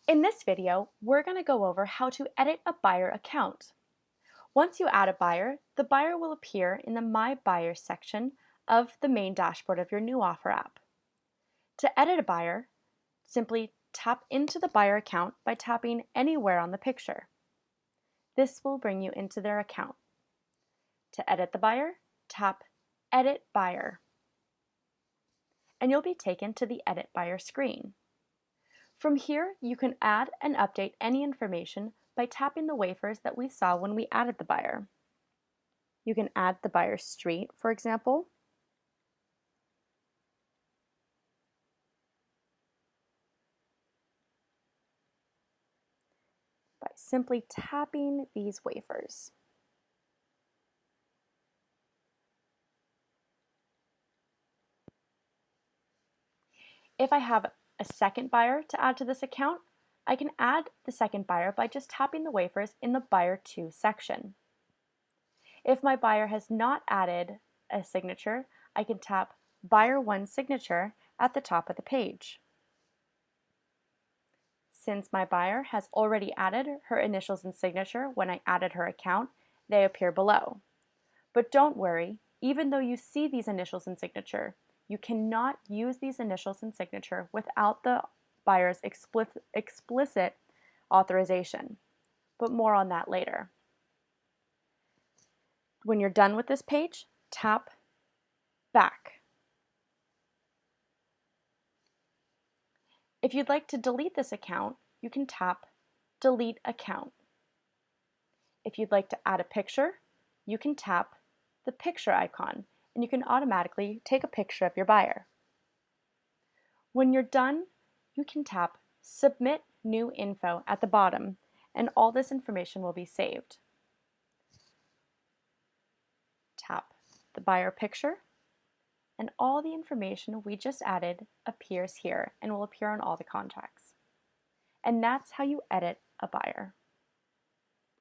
In this video, we're going to go over how to edit a buyer account. Once you add a buyer, the buyer will appear in the My Buyers section of the main dashboard of your NewOffer app. To edit a buyer, simply tap into the buyer account by tapping anywhere on the picture. This will bring you into their account. To edit the buyer, tap Edit Buyer, and you'll be taken to the Edit Buyer screen. From here, you can add and update any information by tapping the wafers that we saw when we added the buyer. You can add the buyer's street, for example, by simply tapping these wafers. If I have a second buyer to add to this account, I can add the second buyer by just tapping the wafers in the Buyer To section. If my buyer has not added a signature, I can tap Buyer One Signature at the top of the page. Since my buyer has already added her initials and signature when I added her account, they appear below. But don't worry, even though you see these initials and signature, you cannot use these initials and signature without the buyer's explicit authorization. But more on that later. When you're done with this page, tap Back. If you'd like to delete this account, you can tap Delete Account. If you'd like to add a picture, you can tap the picture icon, and you can automatically take a picture of your buyer. When you're done, you can tap Submit New Info at the bottom, and all this information will be saved. Tap the buyer picture, and all the information we just added appears here and will appear on all the contacts. And that's how you edit a buyer.